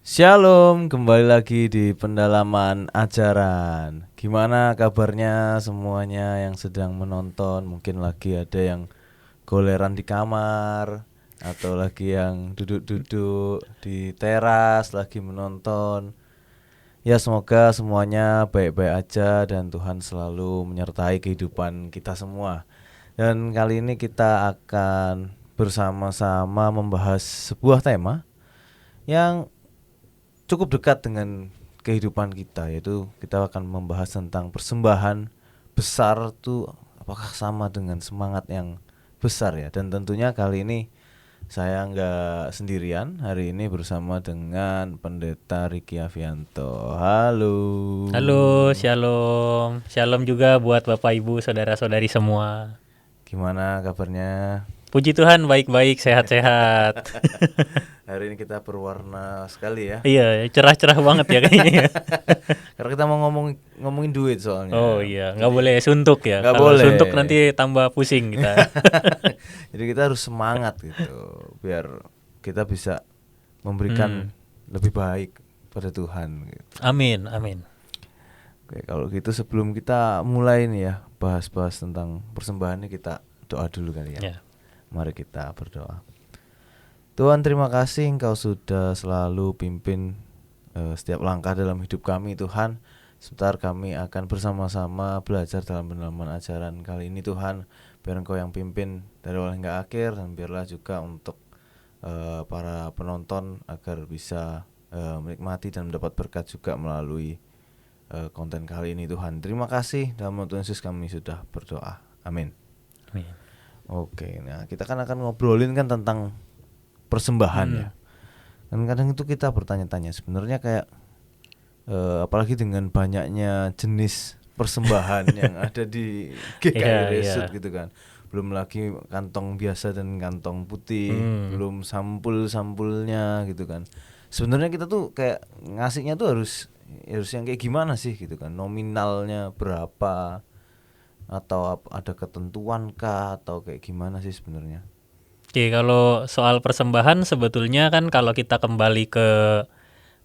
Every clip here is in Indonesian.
Shalom, kembali lagi di pendalaman ajaran. Gimana kabarnya semuanya yang sedang menonton? Mungkin lagi ada yang goleran di kamar, atau lagi yang duduk-duduk di teras lagi menonton. Ya, semoga semuanya baik-baik aja dan Tuhan selalu menyertai kehidupan kita semua. Dan kali ini kita akan bersama-sama membahas sebuah tema yang cukup dekat dengan kehidupan kita, yaitu kita akan membahas tentang persembahan besar itu apakah sama dengan semangat yang besar ya. Dan tentunya kali ini saya nggak sendirian, hari ini bersama dengan Pendeta Riki Avianto. Halo. Halo, shalom. Shalom juga buat Bapak Ibu, saudara-saudari semua. Gimana kabarnya? Puji Tuhan, baik-baik, sehat-sehat. Hari ini kita berwarna sekali ya. Iya, cerah-cerah banget ya kayaknya. Karena kita mau ngomongin duit soalnya. Oh iya, nggak boleh suntuk ya. Nggak Kalau boleh. suntuk nanti tambah pusing kita. Jadi kita harus semangat gitu, biar kita bisa memberikan lebih baik pada Tuhan gitu. Amin, amin. Oke, kalau gitu sebelum kita mulai nih ya bahas-bahas tentang persembahan ini, kita doa dulu kali ya. Ya. Mari kita berdoa. Tuhan, terima kasih Engkau sudah selalu pimpin setiap langkah dalam hidup kami Tuhan. Sebentar kami akan bersama-sama belajar dalam pendalaman ajaran kali ini Tuhan. Biar Engkau yang pimpin dari awal hingga akhir, dan biarlah juga untuk para penonton agar bisa menikmati dan mendapat berkat juga melalui konten kali ini Tuhan. Terima kasih, dalam nama Tuhan Yesus kami sudah berdoa. Amin. Amin. Oke, nah kita kan akan ngobrolin kan tentang persembahan ya. Dan kadang itu kita bertanya-tanya sebenarnya kayak apalagi dengan banyaknya jenis persembahan yang ada di GKI Resut gitu kan. Belum lagi kantong biasa dan kantong putih, belum sampul-sampulnya gitu kan. Sebenarnya kita tuh kayak ngasihnya tuh harus yang kayak gimana sih gitu kan. Nominalnya berapa, atau ada ketentuan kah, atau kayak gimana sih sebenarnya? Oke, kalau soal persembahan sebetulnya kan kalau kita kembali ke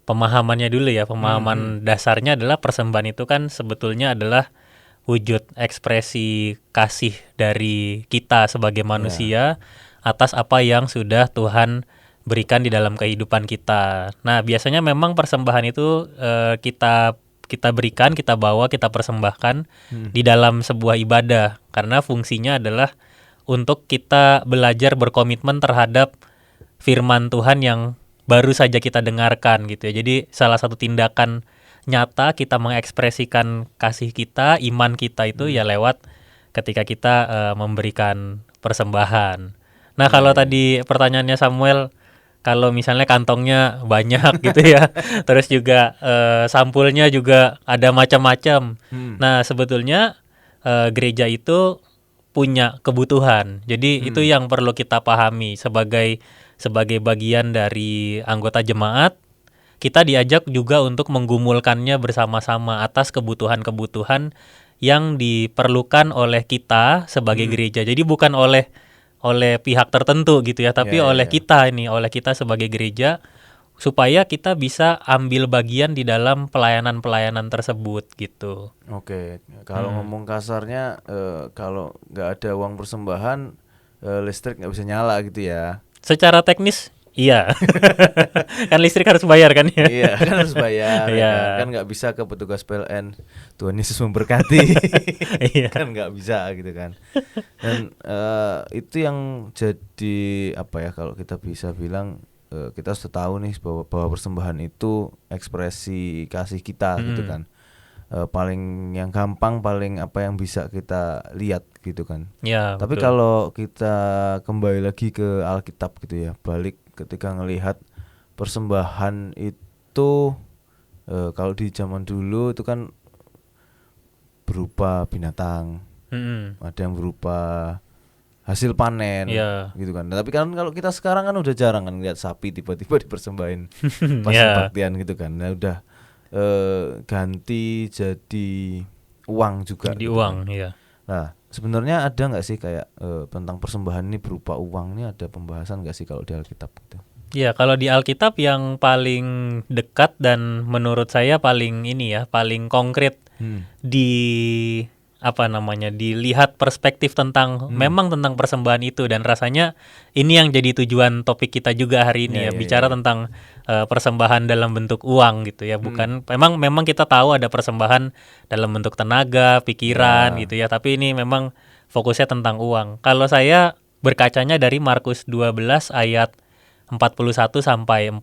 pemahamannya dulu ya, pemahaman dasarnya adalah persembahan itu kan sebetulnya adalah wujud ekspresi kasih dari kita sebagai manusia atas apa yang sudah Tuhan berikan di dalam kehidupan kita. Nah, biasanya memang persembahan itu kita berikan, kita bawa, kita persembahkan di dalam sebuah ibadah, karena fungsinya adalah untuk kita belajar berkomitmen terhadap firman Tuhan yang baru saja kita dengarkan gitu ya. Jadi salah satu tindakan nyata kita mengekspresikan kasih kita, iman kita itu ya lewat ketika kita memberikan persembahan. Nah, kalau tadi pertanyaannya Samuel, kalau misalnya kantongnya banyak gitu ya, terus juga sampulnya juga ada macam-macam. Nah, sebetulnya gereja itu punya kebutuhan. Jadi itu yang perlu kita pahami sebagai bagian dari anggota jemaat. Kita diajak juga untuk menggumulkannya bersama-sama atas kebutuhan-kebutuhan yang diperlukan oleh kita sebagai gereja. Jadi bukan oleh pihak tertentu gitu ya, tapi oleh kita oleh kita sebagai gereja, supaya kita bisa ambil bagian di dalam pelayanan-pelayanan tersebut gitu. Oke, kalau ngomong kasarnya, kalau nggak ada uang persembahan, listrik nggak bisa nyala gitu ya. Secara teknis iya. Kan listrik harus bayar kan ya. Iya, kan harus bayar ya kan nggak bisa ke petugas PLN, Tuhan Yesus memberkati. Kan nggak bisa gitu kan. Dan itu yang jadi apa ya, kalau kita bisa bilang, kita sudah tahu nih bahwa persembahan itu ekspresi kasih kita gitu kan. Paling yang gampang, paling apa yang bisa kita lihat gitu kan. Ya, Tapi betul. kalau kita kembali lagi ke Alkitab gitu ya, balik ketika ngelihat persembahan itu, kalau di zaman dulu itu kan berupa binatang, ada yang berupa hasil panen gitu kan. Tapi kan kalau kita sekarang kan udah jarang kan lihat sapi tiba-tiba dipersembahin pas kebaktian gitu kan. Nah udah ganti jadi uang juga. Jadi gitu uang, kan. iya. Nah sebenarnya ada nggak sih kayak tentang persembahan ini berupa uang, ini ada pembahasan nggak sih kalau di Alkitab gitu? Ya, kalau di Alkitab yang paling dekat dan menurut saya paling ini ya, paling konkret di apa namanya, dilihat perspektif tentang memang tentang persembahan itu, dan rasanya ini yang jadi tujuan topik kita juga hari ini ya, bicara tentang persembahan dalam bentuk uang gitu ya. Bukan memang kita tahu ada persembahan dalam bentuk tenaga, pikiran gitu ya, tapi ini memang fokusnya tentang uang. Kalau saya berkacanya dari Markus 12 ayat 41 sampai 40.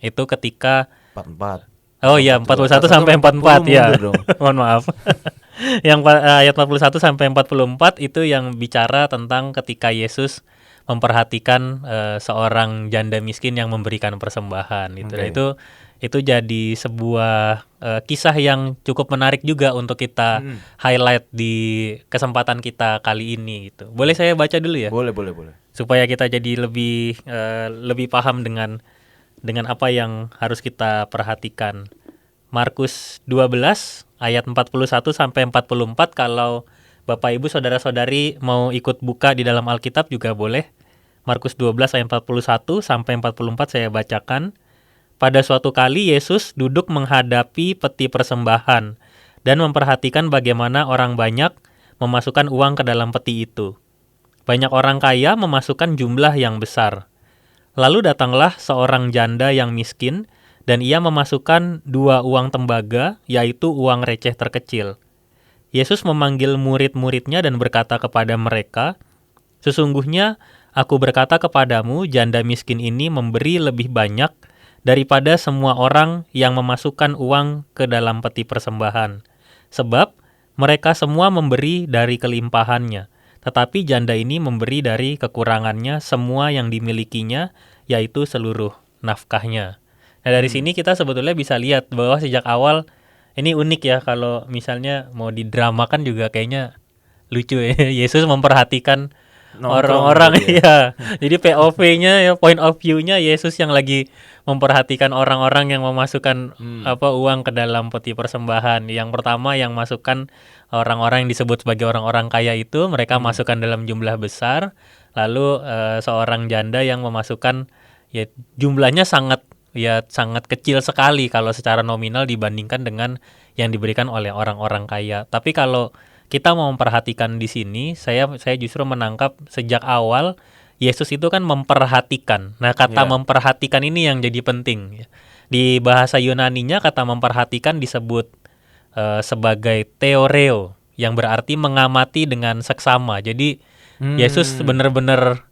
Itu ketika 44. Oh iya, 41 sampai 44 ya. Mohon maaf. Yang ayat 41 sampai 44 itu yang bicara tentang ketika Yesus memperhatikan seorang janda miskin yang memberikan persembahan gitu. Dan itu jadi sebuah kisah yang cukup menarik juga untuk kita highlight di kesempatan kita kali ini gitu. Boleh saya baca dulu ya? Boleh. Supaya kita jadi lebih paham dengan apa yang harus kita perhatikan. Markus 12 ayat 41 sampai 44, kalau Bapak Ibu saudara-saudari mau ikut buka di dalam Alkitab juga boleh. Markus 12 ayat 41 sampai 44 saya bacakan. Pada suatu kali Yesus duduk menghadapi peti persembahan dan memperhatikan bagaimana orang banyak memasukkan uang ke dalam peti itu. Banyak orang kaya memasukkan jumlah yang besar. Lalu datanglah seorang janda yang miskin, dan ia memasukkan 2 uang tembaga, yaitu uang receh terkecil. Yesus memanggil murid-muridnya dan berkata kepada mereka, "Sesungguhnya aku berkata kepadamu, janda miskin ini memberi lebih banyak daripada semua orang yang memasukkan uang ke dalam peti persembahan. Sebab mereka semua memberi dari kelimpahannya, tetapi janda ini memberi dari kekurangannya semua yang dimilikinya, yaitu seluruh nafkahnya." Nah, dari sini kita sebetulnya bisa lihat bahwa sejak awal ini unik ya, kalau misalnya mau didramakan juga kayaknya lucu ya. Yesus memperhatikan orang-orang ya. Jadi POV-nya ya, point of view-nya Yesus yang lagi memperhatikan orang-orang yang memasukkan uang ke dalam peti persembahan. Yang pertama yang masukkan orang-orang yang disebut sebagai orang-orang kaya itu, mereka masukkan dalam jumlah besar. Lalu seorang janda yang memasukkan ya jumlahnya sangat kecil sekali kalau secara nominal dibandingkan dengan yang diberikan oleh orang-orang kaya. Tapi kalau kita mau memperhatikan di sini, saya justru menangkap sejak awal Yesus itu kan memperhatikan. Nah, kata memperhatikan ini yang jadi penting. Di bahasa Yunaninya kata memperhatikan disebut sebagai theoreo, yang berarti mengamati dengan seksama. Jadi Yesus benar-benar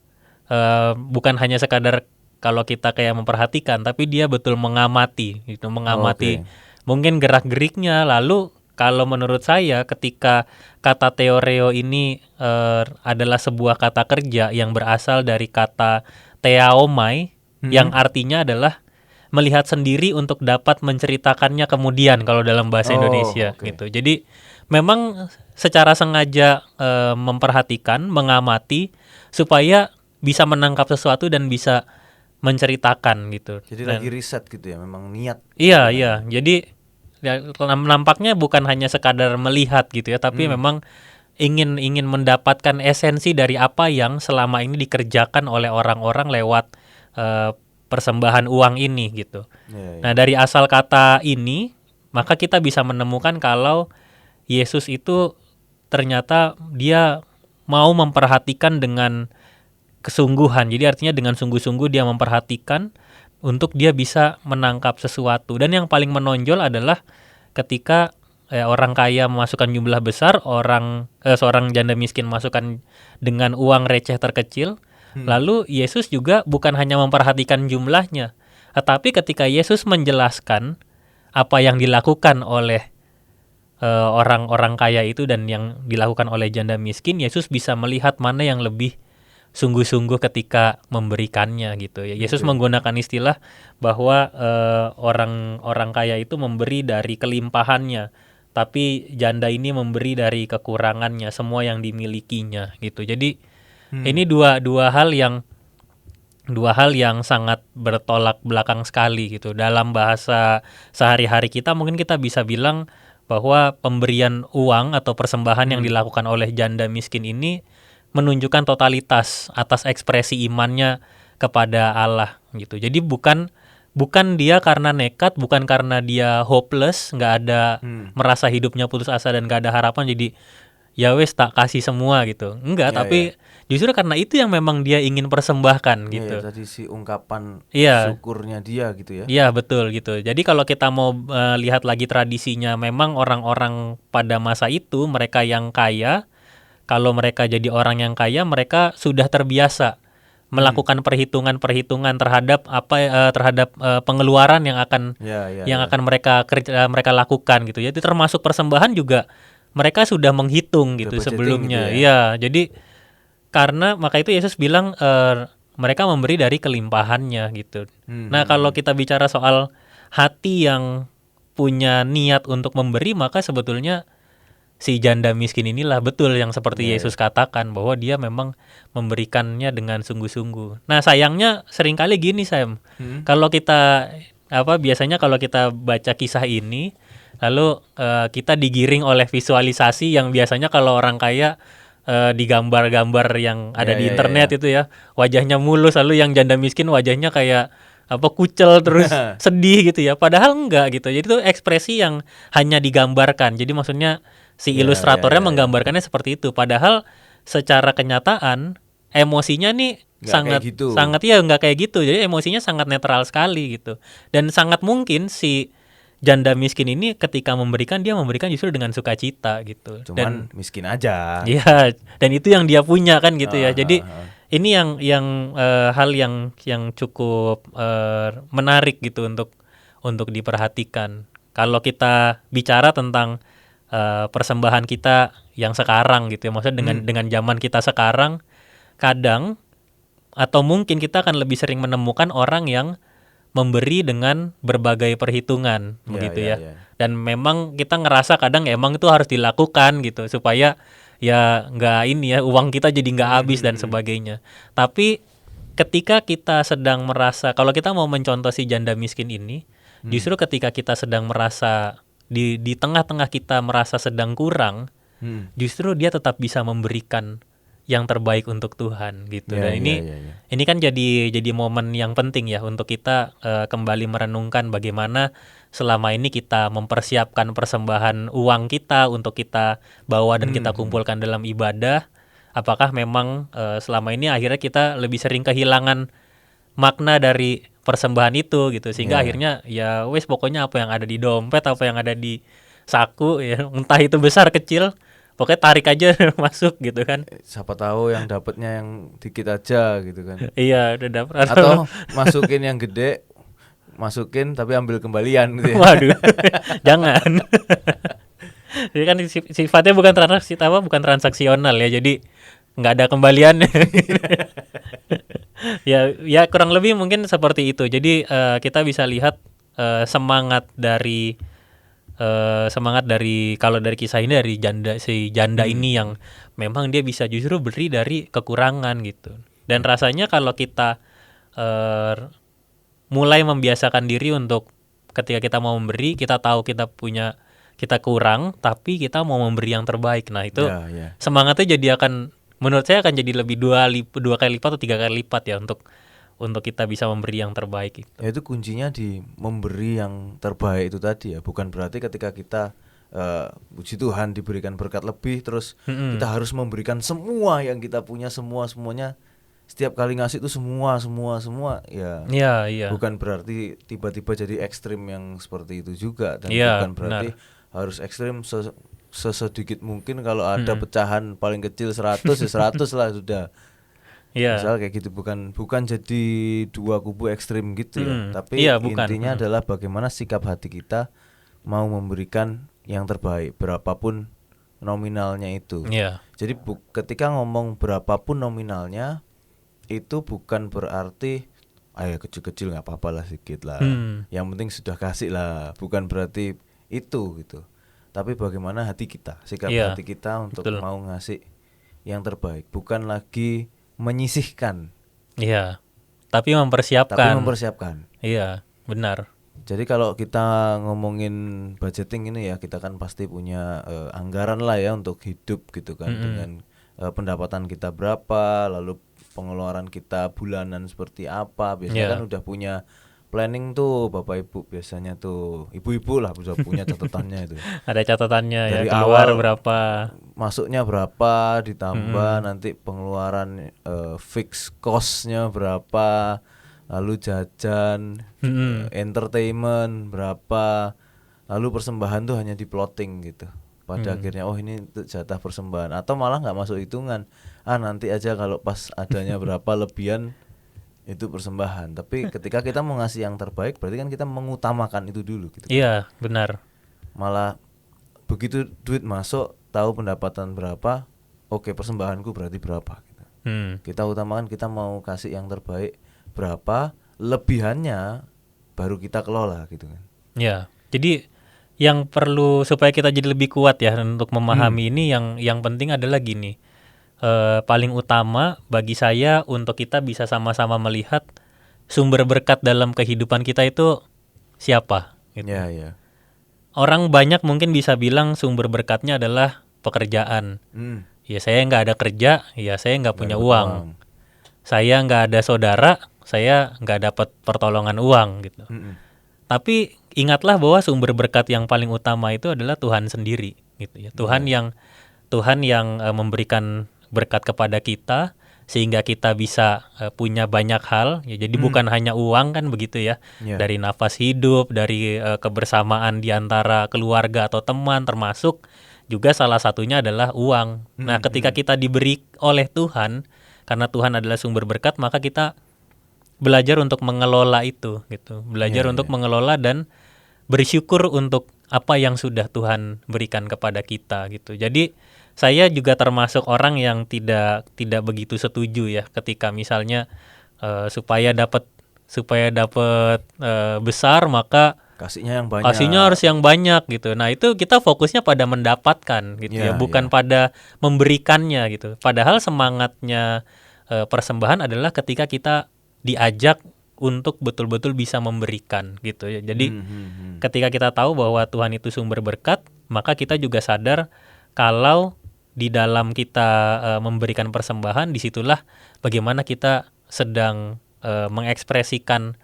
bukan hanya sekadar kalau kita kayak memperhatikan, tapi dia betul mengamati, gitu, mengamati mungkin gerak-geriknya. Lalu kalau menurut saya ketika kata theoreo ini adalah sebuah kata kerja yang berasal dari kata theaomai, yang artinya adalah melihat sendiri untuk dapat menceritakannya kemudian kalau dalam bahasa Indonesia gitu. Jadi memang secara sengaja memperhatikan, mengamati supaya bisa menangkap sesuatu dan bisa menceritakan gitu. Jadi lagi riset gitu ya, memang niat. Iya. Jadi ya, nampaknya bukan hanya sekadar melihat gitu ya, tapi memang ingin mendapatkan esensi dari apa yang selama ini dikerjakan oleh orang-orang lewat persembahan uang ini gitu. Nah, dari asal kata ini, maka kita bisa menemukan kalau Yesus itu ternyata dia mau memperhatikan dengan kesungguhan. Jadi artinya dengan sungguh-sungguh dia memperhatikan untuk dia bisa menangkap sesuatu. Dan yang paling menonjol adalah ketika orang kaya memasukkan jumlah besar, seorang janda miskin masukkan dengan uang receh terkecil. Lalu Yesus juga bukan hanya memperhatikan jumlahnya, tetapi ketika Yesus menjelaskan apa yang dilakukan oleh orang-orang kaya itu dan yang dilakukan oleh janda miskin, Yesus bisa melihat mana yang lebih sungguh-sungguh ketika memberikannya gitu ya. Yesus menggunakan istilah bahwa orang kaya itu memberi dari kelimpahannya, tapi janda ini memberi dari kekurangannya, semua yang dimilikinya gitu. Jadi ini dua hal yang sangat bertolak belakang sekali gitu. Dalam bahasa sehari-hari kita mungkin kita bisa bilang bahwa pemberian uang atau persembahan yang dilakukan oleh janda miskin ini menunjukkan totalitas atas ekspresi imannya kepada Allah. gitu. Jadi bukan dia karena nekat, bukan karena dia hopeless, nggak ada merasa hidupnya putus asa dan nggak ada harapan, jadi ya wes tak kasih semua gitu. Enggak, Ya, tapi justru karena itu yang memang dia ingin persembahkan ya, gitu. tadi si ungkapan Iya, syukurnya dia gitu ya. iya betul gitu. Jadi kalau kita mau lihat lagi tradisinya, memang orang-orang pada masa itu mereka yang kaya, kalau mereka jadi orang yang kaya, mereka sudah terbiasa melakukan perhitungan-perhitungan terhadap terhadap pengeluaran yang akan Ya, ya. mereka lakukan gitu. Jadi termasuk persembahan juga mereka sudah menghitung gitu budgeting sebelumnya. gitu Iya, jadi karena maka itu Yesus bilang mereka memberi dari kelimpahannya gitu. Nah, kalau kita bicara soal hati yang punya niat untuk memberi, maka sebetulnya si janda miskin inilah betul yang seperti Yesus katakan bahwa dia memang memberikannya dengan sungguh-sungguh. Nah, sayangnya seringkali gini, Sam. Kalau kita biasanya kalau kita baca kisah ini lalu kita digiring oleh visualisasi yang biasanya kalau orang kaya di gambar-gambar yang ada di internet itu ya, wajahnya mulus, lalu yang janda miskin wajahnya kayak kucel terus sedih gitu ya. Padahal enggak gitu. Jadi itu ekspresi yang hanya digambarkan. Jadi maksudnya si ilustratornya menggambarkannya seperti itu. Padahal secara kenyataan emosinya nih Nggak kayak gitu. sangat ya nggak kayak gitu. Jadi emosinya sangat netral sekali gitu. Dan sangat mungkin si janda miskin ini ketika memberikan, dia memberikan justru dengan sukacita gitu. Cuman miskin aja. Iya, dan itu yang dia punya kan gitu ya. Jadi ini yang hal yang cukup menarik gitu untuk diperhatikan. Kalau kita bicara tentang persembahan kita yang sekarang gitu ya, maksudnya dengan zaman kita sekarang, kadang atau mungkin kita akan lebih sering menemukan orang yang memberi dengan berbagai perhitungan begitu ya. Dan memang kita ngerasa kadang emang itu harus dilakukan gitu supaya ya nggak ini ya, uang kita jadi nggak habis dan sebagainya. Tapi ketika kita sedang merasa, kalau kita mau mencontoh si janda miskin ini, justru ketika kita sedang merasa di tengah-tengah kita merasa sedang kurang, justru dia tetap bisa memberikan yang terbaik untuk Tuhan gitu. Dan ini kan jadi momen yang penting ya untuk kita kembali merenungkan bagaimana selama ini kita mempersiapkan persembahan uang kita untuk kita bawa dan kita kumpulkan dalam ibadah. Apakah memang selama ini akhirnya kita lebih sering kehilangan makna dari persembahan itu gitu, sehingga akhirnya ya wes pokoknya apa yang ada di dompet, apa yang ada di saku ya, entah itu besar kecil, pokoknya tarik aja masuk gitu kan. Siapa tahu yang dapatnya yang dikit aja gitu kan. Iya, udah dapat. Atau masukin yang gede, masukin tapi ambil kembalian gitu ya. Waduh. Jangan. Jadi kan sifatnya bukan transaksional ya. Jadi nggak ada kembalian. ya kurang lebih mungkin seperti itu. Jadi kita bisa lihat semangat dari kalau dari kisah ini dari si janda ini yang memang dia bisa justru beri dari kekurangan gitu. Dan rasanya kalau kita mulai membiasakan diri untuk ketika kita mau memberi, kita tahu kita kurang tapi kita mau memberi yang terbaik. Nah, itu semangatnya jadi menurut saya akan jadi lebih dua kali lipat atau 3 kali lipat ya untuk kita bisa memberi yang terbaik itu. Ya itu kuncinya di memberi yang terbaik itu tadi ya. Bukan berarti ketika kita puji Tuhan diberikan berkat lebih terus kita harus memberikan semua yang kita punya, semuanya setiap kali ngasih itu semua ya. Iya. Bukan berarti tiba-tiba jadi ekstrim yang seperti itu juga, dan bukan berarti harus ekstrim sesedikit mungkin. Kalau ada pecahan paling kecil 100 ya 100 lah sudah. Misal kayak gitu, bukan jadi dua kubu ekstrim gitu ya. Tapi intinya adalah bagaimana sikap hati kita mau memberikan yang terbaik berapapun nominalnya itu. Jadi ketika ngomong berapapun nominalnya itu bukan berarti ayo kecil-kecil nggak apa-apa lah, sedikit lah. Yang penting sudah kasih lah. Bukan berarti itu gitu. Tapi bagaimana hati kita, sikap hati kita untuk mau ngasih yang terbaik, bukan lagi menyisihkan. Iya. Tapi mempersiapkan. Iya, benar. Jadi kalau kita ngomongin budgeting ini ya, kita kan pasti punya anggaran lah ya untuk hidup gitu kan, dengan pendapatan kita berapa, lalu pengeluaran kita bulanan seperti apa. Biasanya kan udah punya planning tuh Bapak Ibu, biasanya tuh ibu-ibu lah sudah punya catatannya itu. Ada catatannya ya, Dari keluar awal berapa. masuknya berapa, ditambah nanti pengeluaran fix cost-nya berapa, lalu jajan, entertainment berapa, lalu persembahan tuh hanya di plotting gitu. Pada akhirnya ini untuk jatah persembahan, atau malah nggak masuk hitungan. Nanti aja kalau pas adanya berapa lebihan itu persembahan. Tapi ketika kita mau ngasih yang terbaik, berarti kan kita mengutamakan itu dulu gitu. Iya, benar. Malah begitu duit masuk, tahu pendapatan berapa, oke persembahanku berarti berapa gitu. Kita utamakan kita mau kasih yang terbaik berapa, lebihannya baru kita kelola gitu kan. Ya, jadi yang perlu supaya kita jadi lebih kuat ya untuk memahami ini, yang penting adalah gini. Paling utama bagi saya untuk kita bisa sama-sama melihat sumber berkat dalam kehidupan kita itu siapa gitu. Ya. Orang banyak mungkin bisa bilang sumber berkatnya adalah pekerjaan. Ya saya nggak ada kerja, ya saya nggak punya uang. Saya nggak ada saudara, saya nggak dapat pertolongan uang gitu. Tapi ingatlah bahwa sumber berkat yang paling utama itu adalah Tuhan sendiri gitu ya. Tuhan yang memberikan berkat kepada kita sehingga kita bisa punya banyak hal ya. Jadi bukan hanya uang kan begitu ya. Dari nafas hidup, dari kebersamaan di antara keluarga atau teman, termasuk juga salah satunya adalah uang. Nah, ketika kita diberi oleh Tuhan, karena Tuhan adalah sumber berkat, maka kita belajar untuk mengelola itu gitu. Belajar untuk mengelola dan bersyukur untuk apa yang sudah Tuhan berikan kepada kita gitu. Jadi saya juga termasuk orang yang tidak begitu setuju ya ketika misalnya supaya dapat besar maka kasihnya yang banyak. Kasihnya harus yang banyak gitu. Nah, itu kita fokusnya pada mendapatkan gitu ya, bukan pada memberikannya gitu. Padahal semangatnya persembahan adalah ketika kita diajak untuk betul-betul bisa memberikan gitu ya. Jadi ketika kita tahu bahwa Tuhan itu sumber berkat, maka kita juga sadar kalau di dalam kita memberikan persembahan, disitulah bagaimana kita sedang mengekspresikan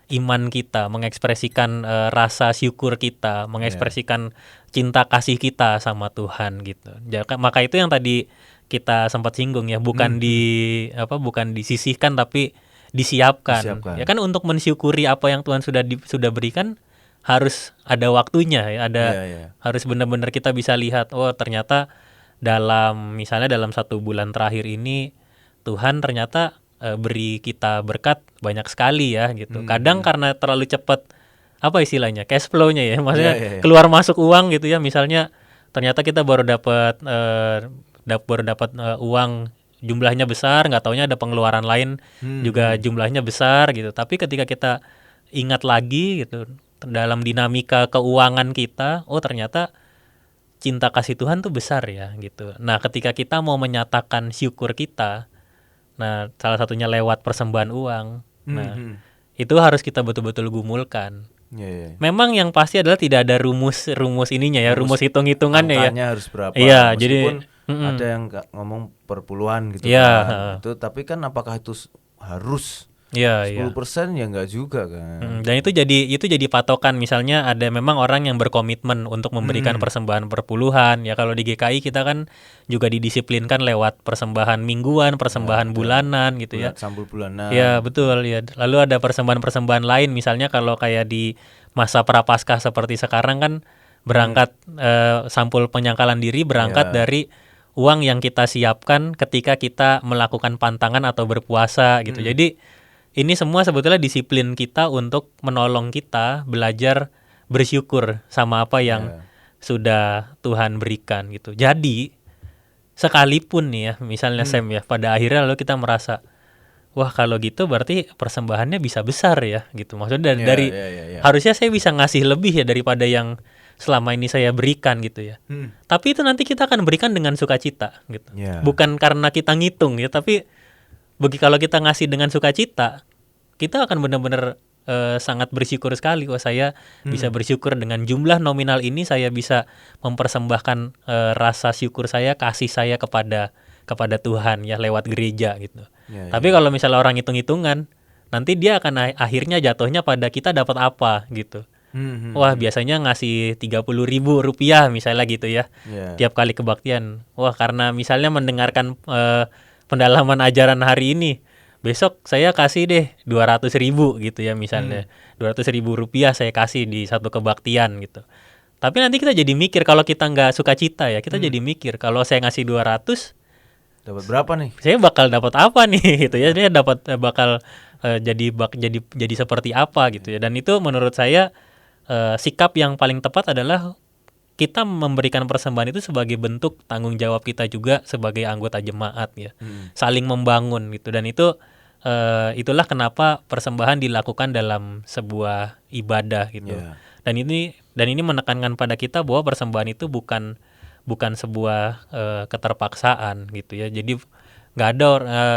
iman kita, mengekspresikan rasa syukur kita, mengekspresikan cinta kasih kita sama Tuhan gitu. Maka itu yang tadi kita sempat singgung ya, bukan disisihkan tapi disiapkan. Ya kan, untuk mensyukuri apa yang Tuhan sudah berikan harus ada waktunya ya, harus benar-benar kita bisa lihat, oh ternyata misalnya dalam 1 bulan terakhir ini Tuhan ternyata beri kita berkat banyak sekali ya gitu. Kadang karena terlalu cepat apa istilahnya cash flow-nya ya, maksudnya keluar masuk uang gitu ya. Misalnya ternyata kita baru dapat uang jumlahnya besar, nggak taunya ada pengeluaran lain juga jumlahnya besar gitu. Tapi ketika kita ingat lagi gitu dalam dinamika keuangan kita, oh ternyata cinta kasih Tuhan tuh besar ya gitu. Nah, ketika kita mau menyatakan syukur kita, nah salah satunya lewat persembahan uang. Nah, itu harus kita betul-betul gumulkan. Memang yang pasti adalah tidak ada rumus ininya ya, rumus hitung-hitungannya ya. Angkanya harus berapa? Iya, meskipun jadi ada yang ngomong per puluhan gitu kan. Itu, tapi kan apakah itu harus 10% Iya. ya enggak juga kan. Dan itu jadi patokan. Misalnya ada memang orang yang berkomitmen untuk memberikan persembahan per puluhan. Ya kalau di GKI kita kan juga didisiplinkan lewat persembahan mingguan, persembahan bulanan gitu ya. Sampul bulanan. Ya betul ya. Lalu ada persembahan lain, misalnya kalau kayak di masa prapaskah seperti sekarang kan berangkat sampul penyangkalan diri berangkat dari uang yang kita siapkan ketika kita melakukan pantangan atau berpuasa gitu. Jadi ini semua sebetulnya disiplin kita untuk menolong kita belajar bersyukur sama apa yang sudah Tuhan berikan gitu. Jadi sekalipun nih ya, misalnya Sam ya, pada akhirnya lalu kita merasa, wah kalau gitu berarti persembahannya bisa besar ya gitu. Maksudnya dari harusnya saya bisa ngasih lebih ya daripada yang selama ini saya berikan gitu ya. Tapi itu nanti kita akan berikan dengan sukacita gitu. Bukan karena kita ngitung ya, tapi kalau kita ngasih dengan sukacita, kita akan benar-benar sangat bersyukur sekali. Wah saya bisa bersyukur dengan jumlah nominal ini, saya bisa mempersembahkan rasa syukur saya, kasih saya kepada kepada Tuhan ya lewat gereja gitu. Ya, Tapi kalau misalnya orang hitung-hitungan, nanti dia akan akhirnya jatuhnya pada kita dapat apa gitu. Wah, biasanya ngasih 30.000 rupiah misalnya gitu ya, Ya. tiap kali kebaktian. Wah, karena misalnya mendengarkan pendalaman ajaran hari ini, besok saya kasih deh 200.000 gitu ya misalnya. 200.000 rupiah saya kasih di satu kebaktian gitu. Tapi nanti kita jadi mikir, kalau kita nggak suka cita ya, kita jadi mikir kalau saya ngasih 200, Dapat berapa nih? saya bakal dapat apa nih gitu ya. Dia dapat bakal jadi seperti apa gitu ya. Dan itu menurut saya sikap yang paling tepat adalah kita memberikan persembahan itu sebagai bentuk tanggung jawab kita juga sebagai anggota jemaat ya. Saling membangun gitu. Dan itu itulah kenapa persembahan dilakukan dalam sebuah ibadah gitu. Ya. Dan ini menekankan pada kita bahwa persembahan itu bukan sebuah keterpaksaan gitu ya. Jadi nggak ada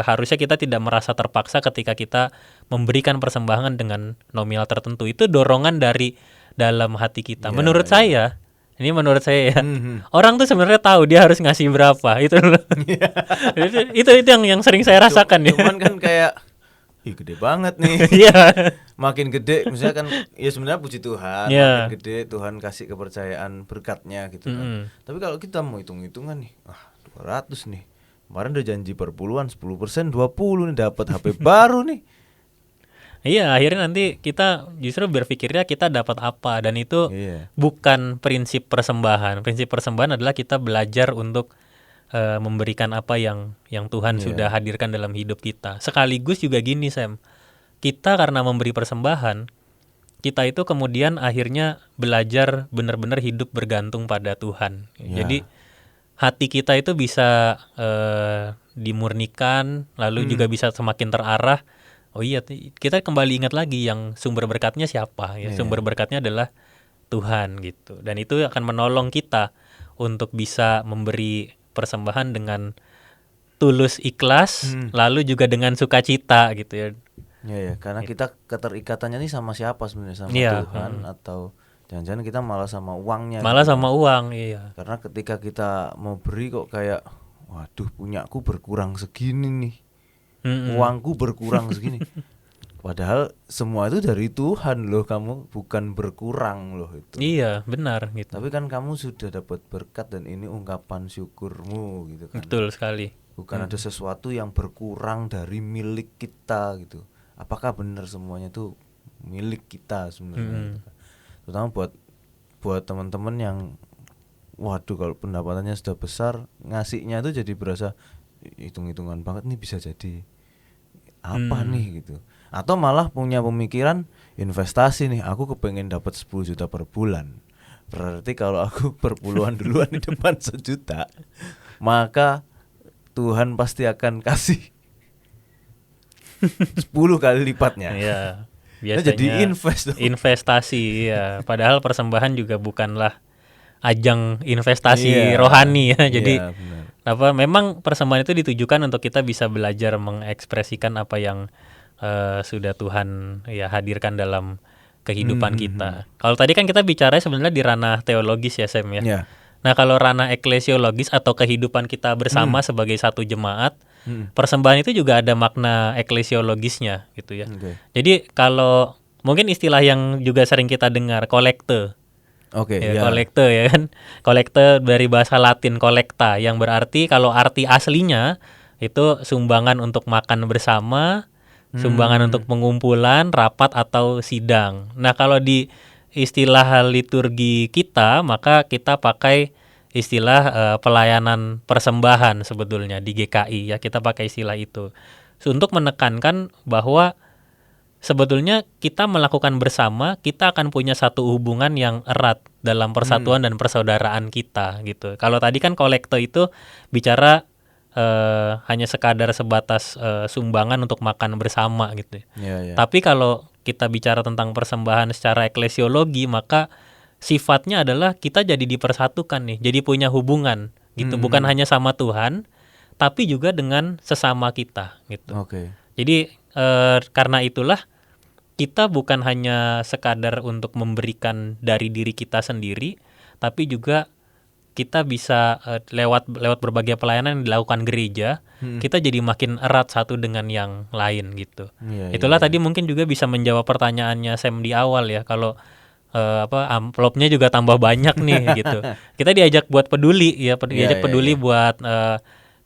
harusnya kita tidak merasa terpaksa ketika kita memberikan persembahan dengan nominal tertentu. Itu dorongan dari dalam hati kita. Ya, menurut saya ya, Mhm. orang tuh sebenarnya tahu dia harus ngasih berapa itu. itu yang sering saya rasakan ya. Cuman kan kayak ih gede banget nih. Iya. Makin gede misalnya kan ya sebenarnya puji Tuhan, Iya. makin gede Tuhan kasih kepercayaan berkatnya gitu kan. Tapi kalau kita mau hitung-hitungan nih, 200 nih. Kemarin udah janji perpuluhan 10%, 20 nih dapat HP baru nih. Iya, akhirnya nanti kita justru berpikirnya kita dapat apa, dan itu Iya. bukan prinsip persembahan. Prinsip persembahan adalah kita belajar untuk memberikan apa yang Tuhan sudah hadirkan dalam hidup kita. Sekaligus juga gini, Sam. Kita karena memberi persembahan, kita itu kemudian akhirnya belajar benar-benar hidup bergantung pada Tuhan. Ya. Jadi hati kita itu bisa dimurnikan, lalu juga bisa semakin terarah. Oh iya, kita kembali ingat lagi yang sumber berkatnya siapa ya. Sumber berkatnya adalah Tuhan gitu. Dan itu akan menolong kita untuk bisa memberi persembahan dengan tulus ikhlas, lalu juga dengan sukacita gitu ya. Ya, karena kita keterikatannya nih sama siapa sebenarnya, sama Iya, Tuhan atau jangan-jangan kita malah sama uangnya. Malah gitu. sama uang, iya. Karena ketika kita mau beri kok kayak waduh punyaku berkurang segini nih. Uangku berkurang segini. Padahal semua itu dari Tuhan loh, kamu bukan berkurang loh itu. Iya, benar gitu. Tapi kan kamu sudah dapat berkat dan ini ungkapan syukurmu gitu kan. Betul sekali. Bukan ada sesuatu yang berkurang dari milik kita gitu. Apakah benar semuanya itu milik kita sebenarnya? Gitu. Terutama buat teman-teman yang waduh kalau pendapatannya sudah besar, ngasihnya itu jadi berasa hitung-hitungan banget nih, bisa jadi apa nih gitu. Atau malah punya pemikiran investasi nih, aku kepengen dapat 10 juta per bulan. Berarti kalau aku perpuluhan duluan di depan 1 juta, maka Tuhan pasti akan kasih 10 kali lipatnya. Iya. Nah, Biasanya jadi invest dong. investasi ya. Padahal persembahan juga bukanlah ajang investasi Iya. rohani ya. Jadi Iya, benar. memang persembahan itu ditujukan untuk kita bisa belajar mengekspresikan apa yang sudah Tuhan ya hadirkan dalam kehidupan kita. Kalau tadi kan kita bicara sebenarnya di ranah teologis ya, Sam ya. Ya. Nah, kalau ranah eklesiologis atau kehidupan kita bersama sebagai satu jemaat, persembahan itu juga ada makna eklesiologisnya gitu ya. Oke. Jadi kalau mungkin istilah yang juga sering kita dengar, kolekte. Oke, Ya, ya. kolekte ya kan. Kolekte dari bahasa Latin kolekta, yang berarti kalau arti aslinya itu sumbangan untuk makan bersama, sumbangan untuk pengumpulan, rapat atau sidang. Nah, kalau di istilah liturgi kita, maka kita pakai istilah pelayanan persembahan sebetulnya di GKI ya, kita pakai istilah itu untuk menekankan bahwa sebetulnya kita melakukan bersama, kita akan punya satu hubungan yang erat dalam persatuan dan persaudaraan kita gitu. Kalau tadi kan kolekte itu bicara hanya sekadar sebatas sumbangan untuk makan bersama gitu. Ya. Tapi kalau kita bicara tentang persembahan secara eklesiologi, maka sifatnya adalah kita jadi dipersatukan nih, jadi punya hubungan gitu, bukan hanya sama Tuhan, tapi juga dengan sesama kita gitu. Oke. Jadi karena itulah kita bukan hanya sekadar untuk memberikan dari diri kita sendiri, tapi juga kita bisa lewat berbagai pelayanan yang dilakukan gereja, kita jadi makin erat satu dengan yang lain gitu. Iya, Itulah iya, tadi mungkin juga bisa menjawab pertanyaannya Sam di awal ya, kalau amplopnya juga tambah banyak nih gitu. Kita diajak buat peduli ya, iya, diajak iya, peduli iya. buat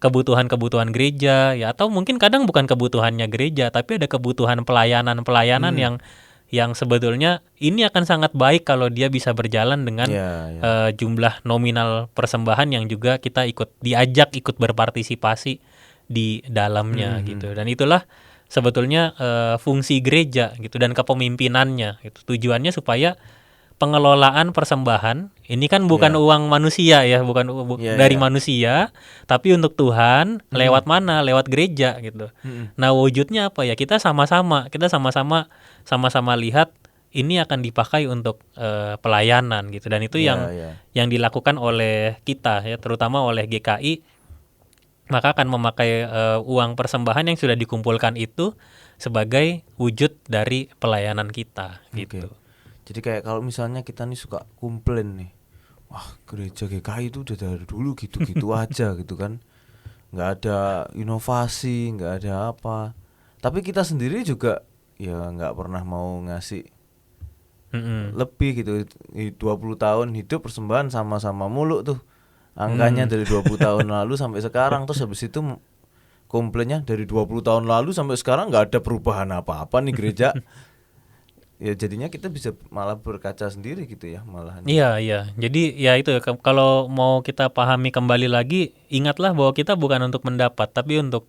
kebutuhan-kebutuhan gereja ya, atau mungkin kadang bukan kebutuhannya gereja, tapi ada kebutuhan pelayanan-pelayanan yang sebetulnya ini akan sangat baik kalau dia bisa berjalan dengan Iya, iya. jumlah nominal persembahan yang juga kita diajak ikut berpartisipasi di dalamnya gitu. Dan itulah sebetulnya fungsi gereja gitu dan kepemimpinannya gitu. Tujuannya supaya pengelolaan persembahan ini kan bukan Iya, uang manusia ya, bukan iya, dari iya. manusia, tapi untuk Tuhan lewat mana? Lewat gereja gitu. Mm-mm. Nah, wujudnya apa ya? Kita sama-sama lihat ini akan dipakai untuk pelayanan gitu, dan itu Iya, yang iya. dilakukan oleh kita ya, terutama oleh GKI, maka akan memakai uang persembahan yang sudah dikumpulkan itu sebagai wujud dari pelayanan kita Oke. gitu. Jadi kayak kalau misalnya kita nih suka komplain nih, wah gereja GKI itu udah dari dulu gitu-gitu aja gitu kan, nggak ada inovasi, nggak ada apa. Tapi kita sendiri juga ya nggak pernah mau ngasih Mm-mm. lebih gitu. 20 tahun hidup persembahan sama-sama mulu tuh. Angkanya dari 20 tahun lalu sampai sekarang, terus habis itu komplainnya dari 20 tahun lalu sampai sekarang nggak ada perubahan apa-apa nih gereja. Ya jadinya kita bisa malah berkaca sendiri gitu ya malahan. Iya, iya. Jadi ya itu kalau mau kita pahami kembali lagi, ingatlah bahwa kita bukan untuk mendapat, tapi untuk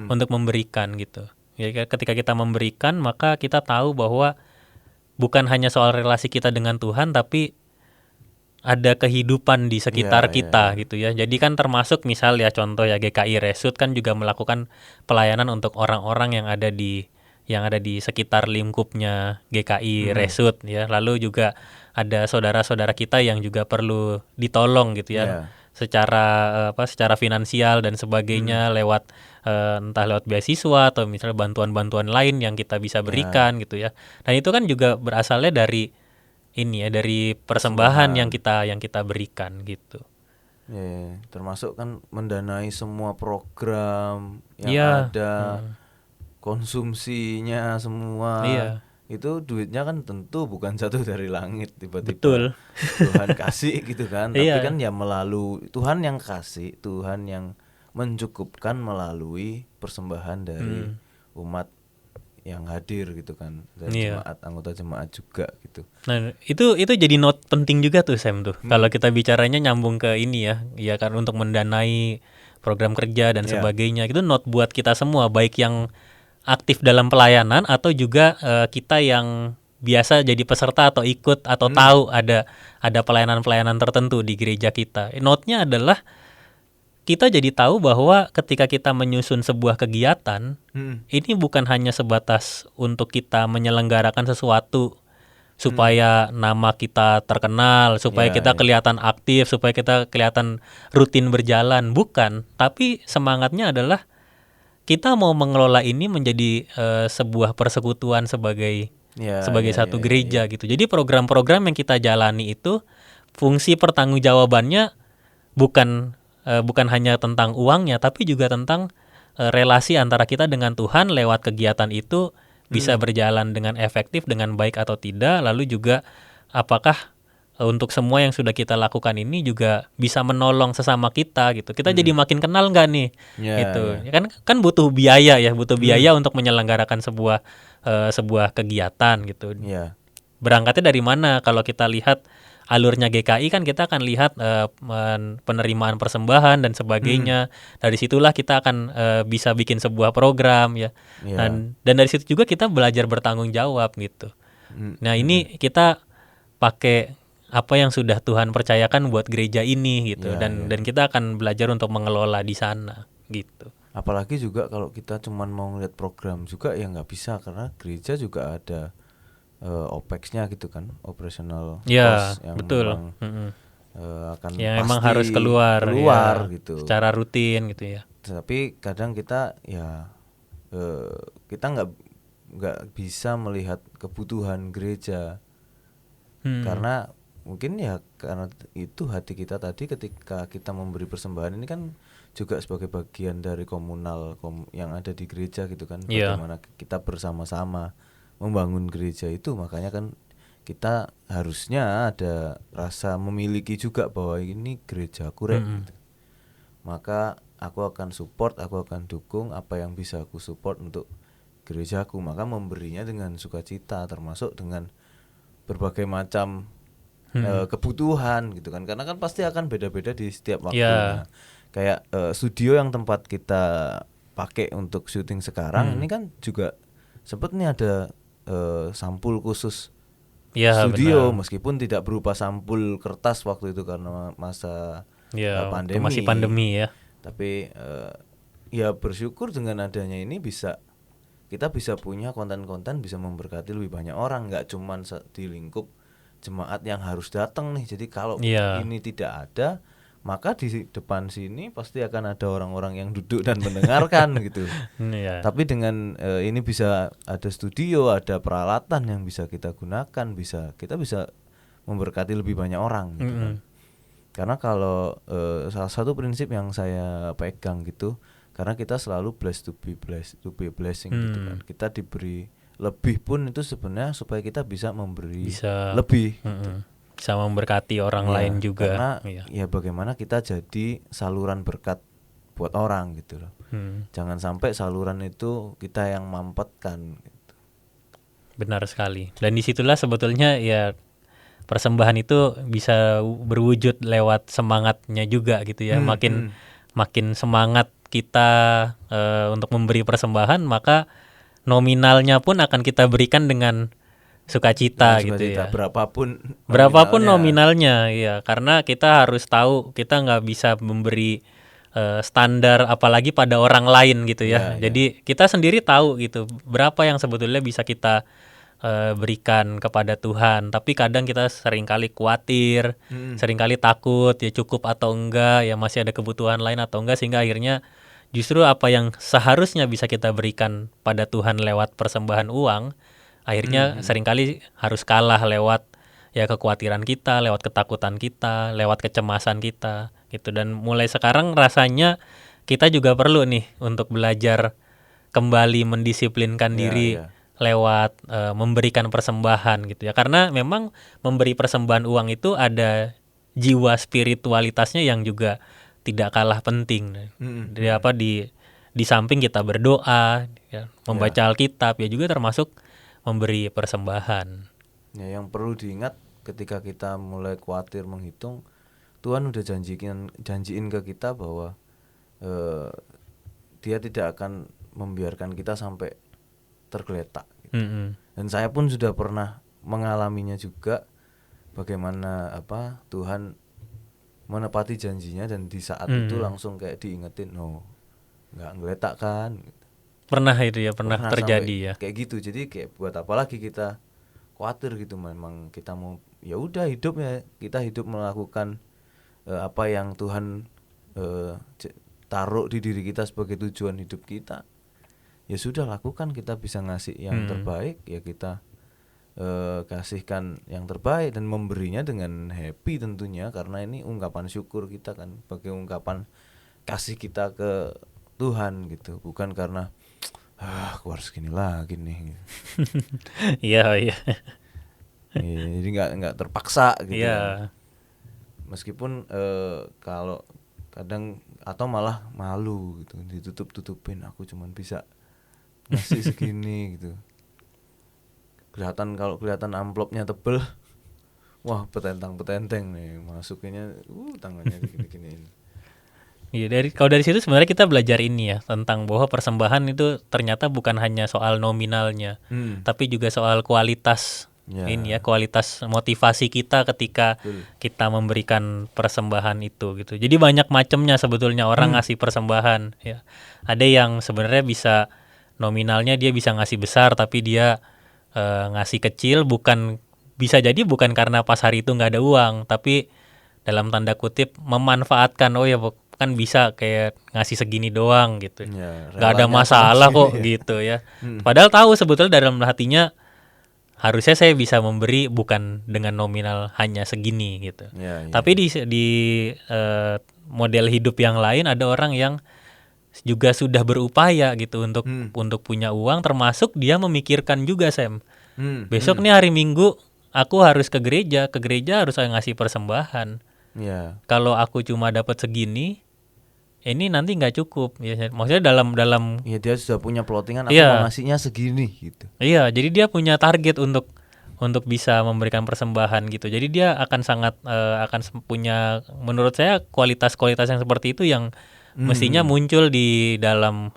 memberikan gitu. Ya, ketika kita memberikan, maka kita tahu bahwa bukan hanya soal relasi kita dengan Tuhan, tapi ada kehidupan di Iya, sekitar iya, kita iya. gitu ya. Jadi kan termasuk misal ya contoh ya GKI Resut kan juga melakukan pelayanan untuk orang-orang yang ada di sekitar lingkupnya GKI Resut ya. Lalu juga ada saudara-saudara kita yang juga perlu ditolong gitu ya. Iya. Secara finansial dan sebagainya, lewat entah lewat beasiswa atau misalnya bantuan-bantuan lain yang kita bisa berikan gitu ya. Dan itu kan juga berasalnya dari ini ya, dari persembahan yang kita berikan gitu. Ya, ya, termasuk kan mendanai semua program yang Iya, ada, konsumsinya semua. iya, Itu duitnya kan tentu bukan jatuh dari langit tiba-tiba betul. Tuhan kasih gitu kan. Tapi Iya, kan ya melalui Tuhan yang kasih, Tuhan yang mencukupkan melalui persembahan dari umat yang hadir gitu kan, dari iya. jemaat, anggota jemaat juga gitu. Nah, itu jadi note penting juga tuh Sam tuh. Kalau kita bicaranya nyambung ke ini ya, ya kan untuk mendanai program kerja dan Ya, sebagainya. Itu note buat kita semua, baik yang aktif dalam pelayanan atau juga kita yang biasa jadi peserta atau ikut atau tahu ada pelayanan-pelayanan tertentu di gereja kita. Note-nya adalah kita jadi tahu bahwa ketika kita menyusun sebuah kegiatan, ini bukan hanya sebatas untuk kita menyelenggarakan sesuatu supaya nama kita terkenal, supaya ya, kita ya. kelihatan aktif, supaya kita kelihatan rutin berjalan, bukan. Tapi semangatnya adalah kita mau mengelola ini menjadi sebuah persekutuan sebagai Ya, ya, ya, satu ya, gereja ya. gitu. Jadi program-program yang kita jalani itu fungsi pertanggungjawabannya bukan hanya tentang uangnya, tapi juga tentang relasi antara kita dengan Tuhan lewat kegiatan itu bisa berjalan dengan efektif, dengan baik atau tidak. Lalu juga apakah untuk semua yang sudah kita lakukan ini juga bisa menolong sesama kita gitu. Kita jadi makin kenal nggak nih? Ya, Itu ya. ya kan butuh biaya ya, butuh biaya untuk menyelenggarakan sebuah kegiatan gitu. Ya. Berangkatnya dari mana? Kalau kita lihat alurnya GKI kan kita akan lihat penerimaan persembahan dan sebagainya. Dari situlah kita akan bisa bikin sebuah program ya. Ya. Dan dari situ juga kita belajar bertanggung jawab gitu. Nah, ini kita pakai apa yang sudah Tuhan percayakan buat gereja ini gitu, Ya, dan ya. kita akan belajar untuk mengelola di sana gitu. Apalagi juga kalau kita cuman mau ngeliat program juga ya nggak bisa, karena gereja juga ada OPEX-nya gitu kan, operational Ya, cost yang betul. memang Mm-mm. akan Ya pasti memang harus keluar ya, gitu. secara rutin gitu ya. Tapi kadang kita ya kita nggak bisa melihat kebutuhan gereja, karena mungkin ya karena itu hati kita tadi ketika kita memberi persembahan ini kan juga sebagai bagian dari komunal yang ada di gereja gitu kan. Iya. Bagaimana kita bersama-sama membangun gereja itu, makanya kan kita harusnya ada rasa memiliki juga bahwa ini gerejaku rek gitu. Maka aku akan support, aku akan dukung apa yang bisa aku support untuk gerejaku, maka memberinya dengan sukacita, termasuk dengan berbagai macam kebutuhan gitu kan, karena kan pasti akan beda-beda di setiap waktunya. Kayak studio yang tempat kita pakai untuk syuting sekarang ini kan juga sempat nih ada sampul khusus studio, meskipun tidak berupa sampul kertas waktu itu karena masa pandemi. Masih pandemi ya. Tapi ya bersyukur dengan adanya ini kita bisa punya konten-konten bisa memberkati lebih banyak orang, nggak cuman di lingkup jemaat yang harus datang nih. Jadi kalau ini tidak ada, maka di depan sini pasti akan ada orang-orang yang duduk dan mendengarkan gitu. Tapi dengan ini bisa ada studio, ada peralatan yang bisa kita gunakan, kita bisa memberkati lebih banyak orang gitu kan. Karena kalau salah satu prinsip yang saya pegang gitu, karena kita selalu blessed to be blessing gitu kan. Kita diberi lebih pun itu sebenarnya supaya kita bisa memberi lebih gitu. Bisa memberkati orang lain juga. Karena ya bagaimana kita jadi saluran berkat buat orang gitu loh. Jangan sampai saluran itu kita yang mampetkan gitu. Benar sekali. Dan disitulah sebetulnya ya persembahan itu bisa berwujud lewat semangatnya juga gitu ya. Makin semangat kita untuk memberi persembahan, maka nominalnya pun akan kita berikan dengan sukacita gitu ya. Berapapun nominalnya ya, karena kita harus tahu kita nggak bisa memberi standar apalagi pada orang lain gitu ya. Jadi kita sendiri tahu gitu berapa yang sebetulnya bisa kita berikan kepada Tuhan, tapi kadang kita seringkali khawatir, seringkali takut ya cukup atau enggak, ya masih ada kebutuhan lain atau enggak, sehingga akhirnya justru apa yang seharusnya bisa kita berikan pada Tuhan lewat persembahan uang, akhirnya seringkali harus kalah lewat ya kekhawatiran kita, lewat ketakutan kita, lewat kecemasan kita gitu. Dan mulai sekarang rasanya kita juga perlu nih untuk belajar kembali mendisiplinkan diri lewat memberikan persembahan gitu ya. Karena memang memberi persembahan uang itu ada jiwa spiritualitasnya yang juga tidak kalah penting. Di samping kita berdoa, ya, membaca Alkitab, ya juga termasuk memberi persembahan. Ya, yang perlu diingat ketika kita mulai khawatir menghitung, Tuhan udah janjiin ke kita bahwa Dia tidak akan membiarkan kita sampai tergeletak. Gitu. Dan saya pun sudah pernah mengalaminya juga, bagaimana Tuhan menepati janjinya, dan di saat itu langsung kayak diingetin, nggak ngeletak kan. Gitu. Pernah itu ya, pernah terjadi ya. Kayak gitu, jadi kayak buat apa lagi kita khawatir gitu. Memang kita mau ya udah hidup ya, kita hidup melakukan apa yang Tuhan taruh di diri kita sebagai tujuan hidup kita. Ya sudah, lakukan. Kita bisa ngasih yang terbaik, ya kita kasihkan yang terbaik dan memberinya dengan happy tentunya, karena ini ungkapan syukur kita kan, sebagai ungkapan kasih kita ke Tuhan gitu, bukan karena aku harus gini lagi nih. Iya. Jadi nggak terpaksa gitu. Iya. Meskipun kalau kadang atau malah malu gitu, ditutup-tutupin, aku cuman bisa ngasih segini gitu. Kalau kelihatan amplopnya tebel, wah petentang-petenteng nih, masukinnya tangannya gini-gini. Iya, kalau dari situ sebenarnya kita belajar ini ya, tentang bahwa persembahan itu ternyata bukan hanya soal nominalnya, tapi juga soal kualitas. Ini ya, kualitas motivasi kita ketika kita memberikan persembahan itu gitu. Jadi banyak macamnya sebetulnya orang ngasih persembahan ya. Ada yang sebenarnya bisa nominalnya dia bisa ngasih besar, tapi dia ngasih kecil bisa jadi bukan karena pas hari itu nggak ada uang, tapi dalam tanda kutip memanfaatkan, ya kan bisa kayak ngasih segini doang gitu, nggak ada masalah kok gitu ya. Padahal tahu sebetulnya dalam hatinya harusnya saya bisa memberi bukan dengan nominal hanya segini gitu. Ya, ya. Tapi di model hidup yang lain ada orang yang juga sudah berupaya gitu untuk punya uang, termasuk dia memikirkan juga, Sam. Besok nih hari Minggu aku harus ke gereja harus saya ngasih persembahan. Ya. Kalau aku cuma dapat segini, ini nanti nggak cukup. Ya, maksudnya dalam Ya, dia sudah punya plottingan, aku Iya. mau ngasihnya segini gitu. Iya, jadi dia punya target untuk bisa memberikan persembahan gitu. Jadi dia akan sangat punya, menurut saya, kualitas-kualitas yang seperti itu yang mestinya muncul di dalam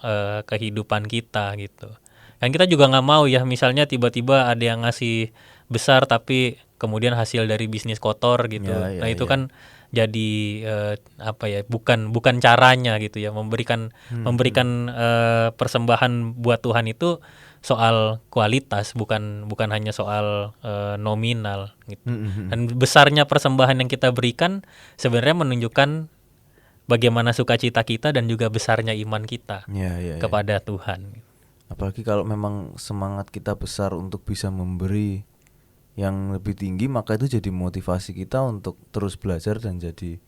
kehidupan kita gitu. Kan kita juga nggak mau ya, misalnya tiba-tiba ada yang ngasih besar tapi kemudian hasil dari bisnis kotor gitu. Ya, ya, Nah itu ya. kan jadi apa ya, bukan caranya gitu ya, memberikan persembahan buat Tuhan itu soal kualitas, bukan hanya soal nominal gitu. Dan besarnya persembahan yang kita berikan sebenarnya menunjukkan bagaimana sukacita kita dan juga besarnya iman kita Ya, ya, ya. kepada Tuhan. Apalagi kalau memang semangat kita besar untuk bisa memberi yang lebih tinggi, maka itu jadi motivasi kita untuk terus belajar dan jadi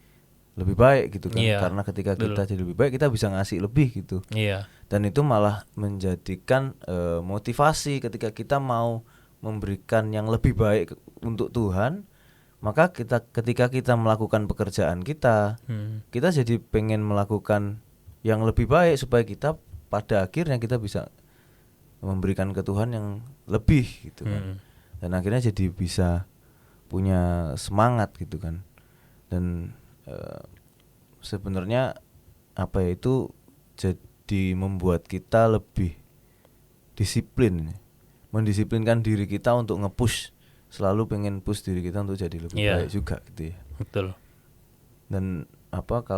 lebih baik gitu kan. Iya, Karena ketika betul. kita jadi lebih baik, kita bisa ngasih lebih gitu. Iya. Dan itu malah menjadikan motivasi ketika kita mau memberikan yang lebih baik untuk Tuhan. Maka ketika kita melakukan pekerjaan kita, kita jadi pengen melakukan yang lebih baik supaya kita pada akhirnya kita bisa memberikan ke Tuhan yang lebih gitu kan. Dan akhirnya jadi bisa punya semangat gitu kan. Dan sebenarnya apa ya, itu jadi membuat kita lebih disiplin, mendisiplinkan diri kita untuk nge-push, selalu pengen push diri kita untuk jadi lebih Iya. baik juga gitu ya. Betul. Dan apalagi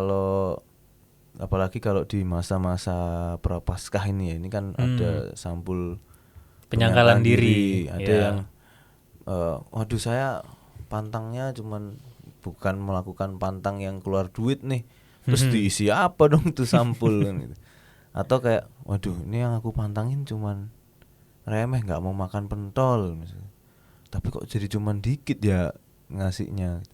kalau di masa-masa Prapaskah ini ya, ini kan ada sampul Penyangkalan diri. ada Ya. yang waduh, saya pantangnya cuman bukan melakukan pantang yang keluar duit nih, terus diisi apa dong itu sampul kan gitu. Atau kayak waduh, ini yang aku pantangin cuman remeh, nggak mau makan pentol misalnya, tapi kok jadi cuman dikit ya ngasihnya.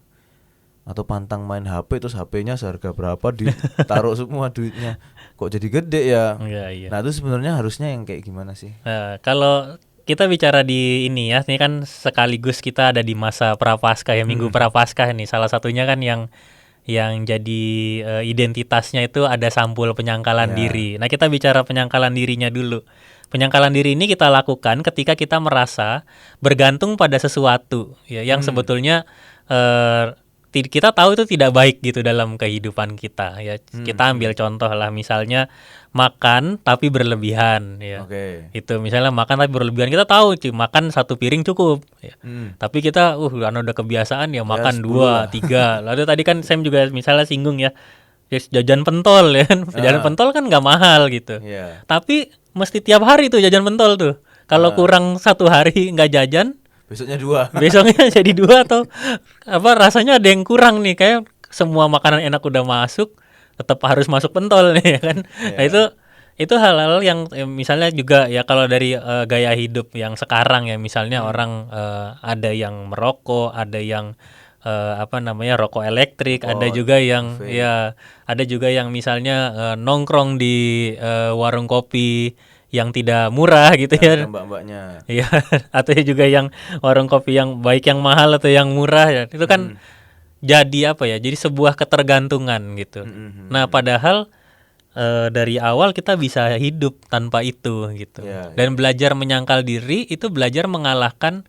Atau pantang main HP, terus HP-nya seharga berapa ditaruh semua duitnya, kok jadi gede ya. Iya. Nah itu sebenarnya harusnya yang kayak gimana sih? Nah, kalau kita bicara di ini ya, ini kan sekaligus kita ada di masa Prapaskah ya, Minggu Prapaskah ini. Salah satunya kan yang jadi identitasnya itu ada sampul penyangkalan Ya. diri. Nah, kita bicara penyangkalan dirinya dulu. Penyangkalan diri ini kita lakukan ketika kita merasa bergantung pada sesuatu ya, yang sebetulnya kita tahu itu tidak baik gitu dalam kehidupan kita ya. Kita ambil contoh lah, misalnya makan tapi berlebihan ya. Oke. Itu misalnya makan tapi berlebihan, kita tahu makan satu piring cukup ya. Tapi kita karena udah kebiasaan ya makan 2, 3. Lalu tadi kan Sam juga misalnya singgung ya, jajan pentol ya kan. Jajan pentol kan nggak mahal gitu. Iya. Tapi mesti tiap hari tuh jajan pentol tuh. Kalau kurang 1 hari nggak jajan, Besoknya 2. besoknya jadi 2 atau apa, rasanya ada yang kurang nih, kayak semua makanan enak udah masuk, tetap harus masuk pentol nih ya kan. Nah itu hal-hal yang misalnya juga ya, kalau dari gaya hidup yang sekarang ya, misalnya orang ada yang merokok, ada yang rokok elektrik, ada juga yang ada juga yang misalnya nongkrong di warung kopi yang tidak murah gitu ya. Mbak-mbaknya. Iya, atau juga yang warung kopi yang baik yang mahal atau yang murah ya. Itu kan jadi apa ya? Jadi sebuah ketergantungan gitu. Nah, padahal dari awal kita bisa hidup tanpa itu gitu. Dan belajar menyangkal diri itu belajar mengalahkan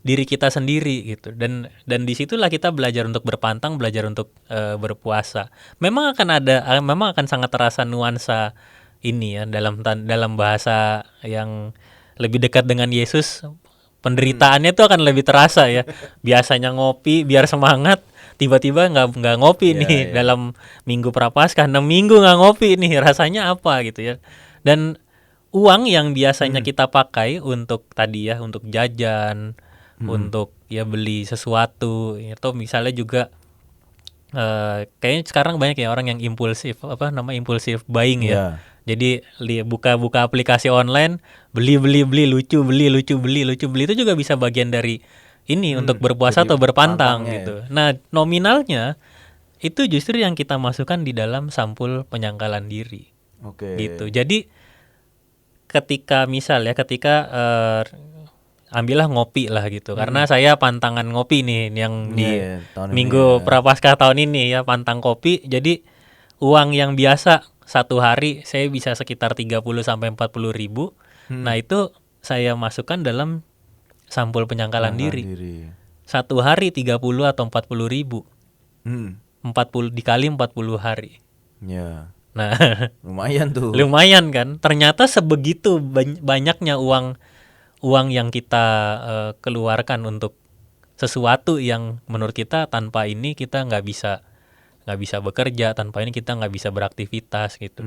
diri kita sendiri gitu. Dan disitulah kita belajar untuk berpantang, belajar untuk berpuasa. Memang akan sangat terasa nuansa ini ya, dalam bahasa yang lebih dekat dengan Yesus, penderitaannya itu akan lebih terasa ya. Biasanya ngopi biar semangat, tiba-tiba nggak ngopi nih dalam Minggu Prapaskah, 6 minggu nggak ngopi nih, rasanya apa gitu ya. Dan uang yang biasanya kita pakai untuk tadi ya, untuk jajan, untuk ya beli sesuatu, atau misalnya juga kayaknya sekarang banyak ya orang yang impulsif impulsif buying ya. Jadi buka aplikasi online, beli lucu, itu juga bisa bagian dari ini untuk berpuasa jadi atau berpantang pantangnya gitu. Nah, nominalnya itu justru yang kita masukkan di dalam sampul penyangkalan diri Oke. gitu. Jadi ketika ambillah ngopi lah gitu. Karena saya pantangan ngopi nih yang di Iya, tahun ini Minggu ya. Prapaskah tahun ini ya, pantang kopi. Jadi uang yang biasa satu hari saya bisa sekitar 30 sampai 40 ribu. Nah, itu saya masukkan dalam sampul penyangkalan diri. Satu hari 30 atau 40 ribu. 40 dikali 40 hari. Ya. Nah, Lumayan tuh. lumayan kan? Ternyata sebegitu banyaknya uang yang kita keluarkan untuk sesuatu yang menurut kita tanpa ini kita nggak bisa bekerja, tanpa ini kita nggak bisa beraktivitas gitu.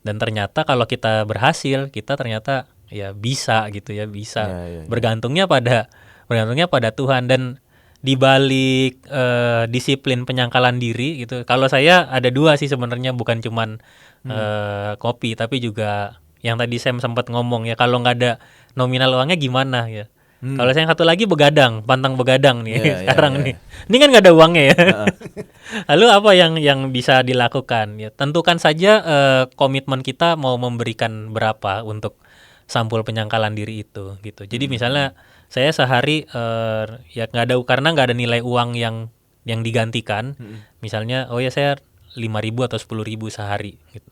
Dan ternyata kalau kita berhasil, kita ternyata ya bisa gitu ya, bisa. Ya. Bergantungnya pada Tuhan. Dan di balik disiplin penyangkalan diri gitu. Kalau saya ada dua sih sebenarnya, bukan cuman kopi, tapi juga yang tadi saya sempat ngomong ya, kalau nggak ada nominal uangnya gimana ya. Kalau saya yang satu lagi pantang begadang nih sekarang nih. Ini kan nggak ada uangnya ya. Lalu apa yang bisa dilakukan ya? Tentukan saja komitmen kita mau memberikan berapa untuk sampul penyangkalan diri itu gitu. Jadi misalnya saya sehari ya karena nggak ada nilai uang yang digantikan. Misalnya saya 5.000 atau 10.000 sehari gitu.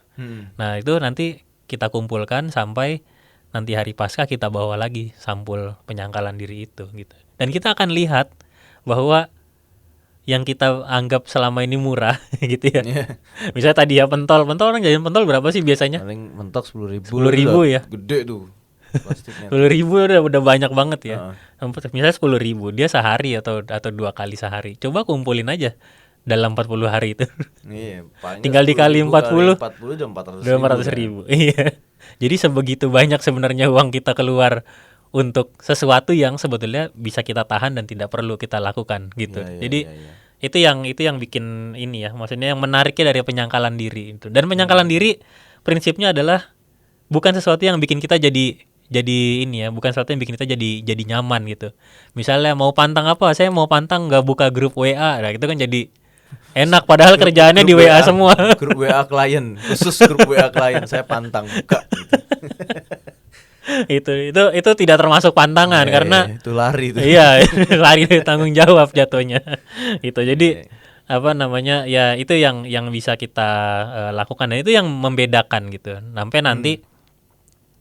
Nah, itu nanti kita kumpulkan sampai nanti hari Paskah kita bawa lagi sampul penyangkalan diri itu gitu. Dan kita akan lihat bahwa yang kita anggap selama ini murah gitu ya. Misalnya tadi ya pentol orang jajan pentol berapa sih biasanya? Paling mentok 10.000. 10.000 ya. Gede tuh. Plastiknya. 10.000 udah banyak banget ya. Misalnya 10.000 dia sehari atau 2 kali sehari. Coba kumpulin aja dalam 40 hari itu. Iya, Tinggal dikali 40 udah 400 ribu. Iya. Jadi sebegitu banyak sebenarnya uang kita keluar untuk sesuatu yang sebetulnya bisa kita tahan dan tidak perlu kita lakukan gitu. Jadi itu yang bikin ini ya, maksudnya yang menariknya dari penyangkalan diri itu. Dan penyangkalan diri prinsipnya adalah bukan sesuatu yang bikin kita jadi ini ya, bukan sesuatu yang bikin kita jadi nyaman gitu. Misalnya mau pantang apa? Saya mau pantang nggak buka grup WA. Nah, itu kan jadi enak padahal kerjaannya di WA semua. Grup WA klien, khusus grup WA klien saya pantang buka. itu tidak termasuk pantangan karena itu lari tuh. Iya, lari dari tanggung jawab jatuhnya. Itu. Jadi apa namanya? Ya itu yang bisa kita lakukan, dan itu yang membedakan gitu. Sampai nanti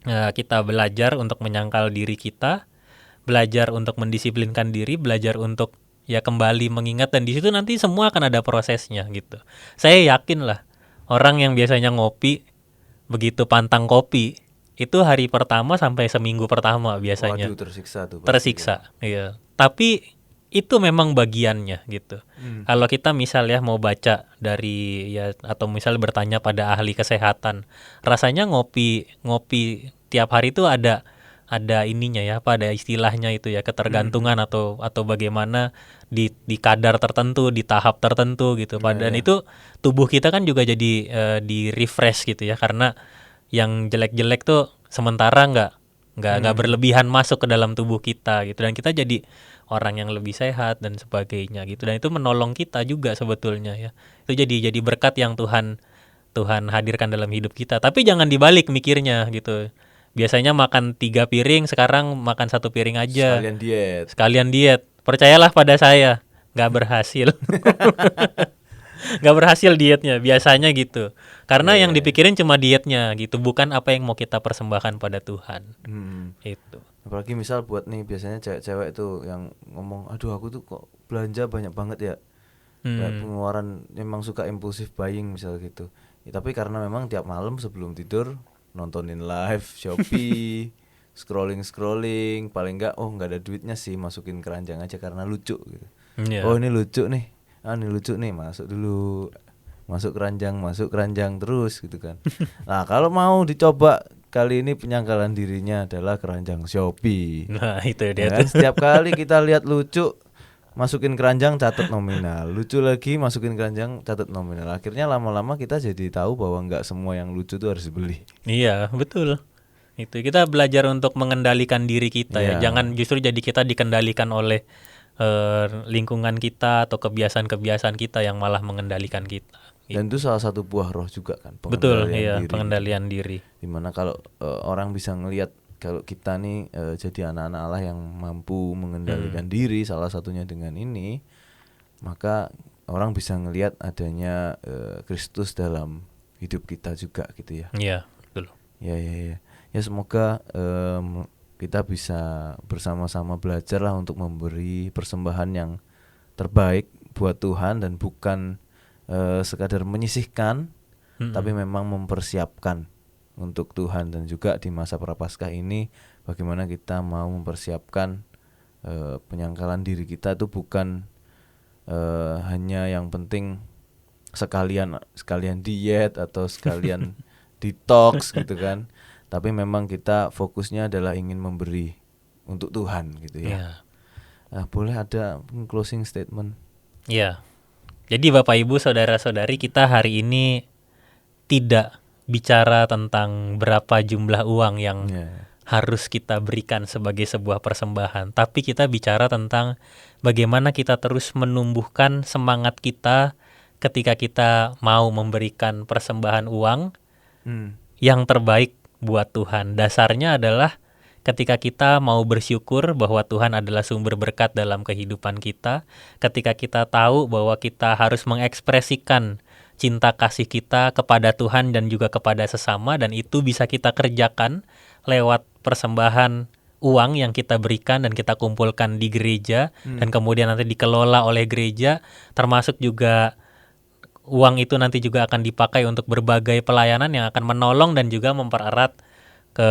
kita belajar untuk menyangkal diri kita, belajar untuk mendisiplinkan diri, belajar untuk ya kembali mengingat, dan di situ nanti semua akan ada prosesnya gitu. Saya yakin lah orang yang biasanya ngopi, begitu pantang kopi itu hari pertama sampai seminggu pertama biasanya. Waduh, tersiksa tuh. Tersiksa, iya. Tapi itu memang bagiannya gitu. Kalau kita misalnya mau baca dari ya, atau misal bertanya pada ahli kesehatan, rasanya ngopi tiap hari itu ada ininya ya, ada istilahnya itu ya, ketergantungan atau bagaimana di kadar tertentu, di tahap tertentu gitu. Dan itu tubuh kita kan juga jadi di refresh gitu ya, karena yang jelek-jelek tuh sementara nggak berlebihan masuk ke dalam tubuh kita gitu, dan kita jadi orang yang lebih sehat dan sebagainya gitu. Dan itu menolong kita juga sebetulnya ya. Itu jadi berkat yang Tuhan hadirkan dalam hidup kita. Tapi jangan dibalik mikirnya gitu. Biasanya makan 3 piring, sekarang makan 1 piring aja. Sekalian diet. Percayalah pada saya, nggak berhasil. Nggak berhasil dietnya, biasanya gitu. Karena yang dipikirin cuma dietnya gitu, bukan apa yang mau kita persembahkan pada Tuhan. Itu. Apalagi misal buat nih biasanya cewek-cewek tuh yang ngomong, aduh aku tuh kok belanja banyak banget ya. Pengeluaran memang suka impulsif buying misal gitu. Ya, tapi karena memang tiap malam sebelum tidur nontonin live Shopee, scrolling, paling enggak nggak ada duitnya sih, masukin keranjang aja karena lucu gitu. Oh ini lucu nih, ini lucu nih, masuk dulu, masuk keranjang terus gitu kan. Nah kalau mau dicoba kali ini penyangkalan dirinya adalah keranjang Shopee. Nah itu dia ya, setiap kali kita lihat lucu masukin keranjang catat nominal, lucu lagi masukin keranjang catat nominal. Akhirnya lama-lama kita jadi tahu bahwa nggak semua yang lucu tuh harus dibeli. Iya, betul. Itu kita belajar untuk mengendalikan diri kita ya. Iya. Jangan justru jadi kita dikendalikan oleh lingkungan kita atau kebiasaan-kebiasaan kita yang malah mengendalikan kita. Dan itu salah satu buah roh juga kan, Betul, pengendalian iya, diri. pengendalian diri. Dimana kalau orang bisa ngelihat kalau kita nih jadi anak-anak Allah yang mampu mengendalikan diri, salah satunya dengan ini, maka orang bisa ngelihat adanya Kristus dalam hidup kita juga gitu ya. Iya, betul. Ya semoga kita bisa bersama-sama belajar lah untuk memberi persembahan yang terbaik buat Tuhan dan bukan sekadar menyisihkan, tapi memang mempersiapkan untuk Tuhan. Dan juga di masa Prapaskah ini bagaimana kita mau mempersiapkan penyangkalan diri kita itu bukan hanya yang penting sekalian diet atau sekalian detox gitu kan, tapi memang kita fokusnya adalah ingin memberi untuk Tuhan gitu ya. Boleh ada closing statement? Iya. Jadi Bapak Ibu saudara-saudari, kita hari ini tidak bicara tentang berapa jumlah uang yang harus kita berikan sebagai sebuah persembahan, tapi kita bicara tentang bagaimana kita terus menumbuhkan semangat kita ketika kita mau memberikan persembahan uang yang terbaik buat Tuhan. Dasarnya adalah ketika kita mau bersyukur bahwa Tuhan adalah sumber berkat dalam kehidupan kita, ketika kita tahu bahwa kita harus mengekspresikan cinta kasih kita kepada Tuhan dan juga kepada sesama, dan itu bisa kita kerjakan lewat persembahan uang yang kita berikan dan kita kumpulkan di gereja dan kemudian nanti dikelola oleh gereja, termasuk juga uang itu nanti juga akan dipakai untuk berbagai pelayanan yang akan menolong dan juga mempererat ke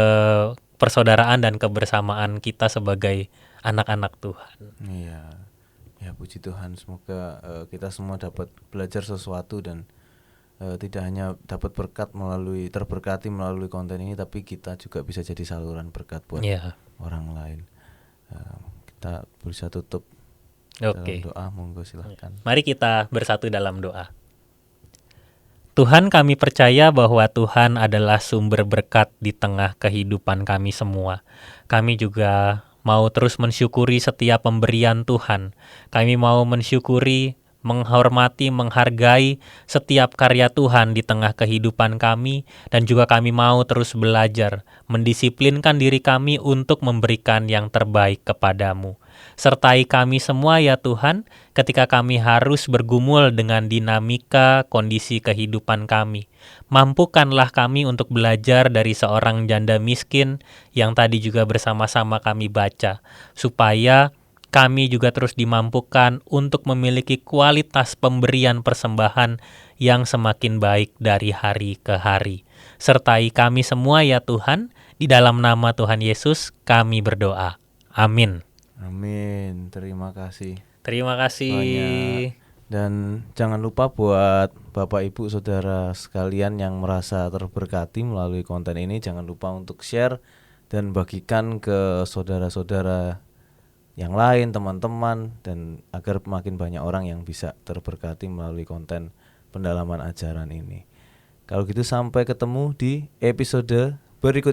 persaudaraan dan kebersamaan kita sebagai anak-anak Tuhan. Iya. Ya puji Tuhan, semoga kita semua dapat belajar sesuatu dan tidak hanya dapat terberkati melalui konten ini, tapi kita juga bisa jadi saluran berkat buat orang lain. Kita bisa tutup dalam doa, monggo silakan. Mari kita bersatu dalam doa. Tuhan, kami percaya bahwa Tuhan adalah sumber berkat di tengah kehidupan kami semua. Kami juga mau terus mensyukuri setiap pemberian Tuhan. Kami mau mensyukuri, menghormati, menghargai setiap karya Tuhan di tengah kehidupan kami, dan juga kami mau terus belajar, mendisiplinkan diri kami untuk memberikan yang terbaik kepadamu. Sertai kami semua ya Tuhan, ketika kami harus bergumul dengan dinamika kondisi kehidupan kami. Mampukanlah kami untuk belajar dari seorang janda miskin yang tadi juga bersama-sama kami baca, supaya kami juga terus dimampukan untuk memiliki kualitas pemberian persembahan yang semakin baik dari hari ke hari. Sertai kami semua ya Tuhan, di dalam nama Tuhan Yesus kami berdoa. Amin. Amin. Terima kasih. Terima kasih. Banyak. Dan jangan lupa buat Bapak Ibu Saudara sekalian yang merasa terberkati melalui konten ini, jangan lupa untuk share dan bagikan ke saudara-saudara yang lain, teman-teman, dan agar makin banyak orang yang bisa terberkati melalui konten pendalaman ajaran ini. Kalau gitu sampai ketemu di episode berikutnya.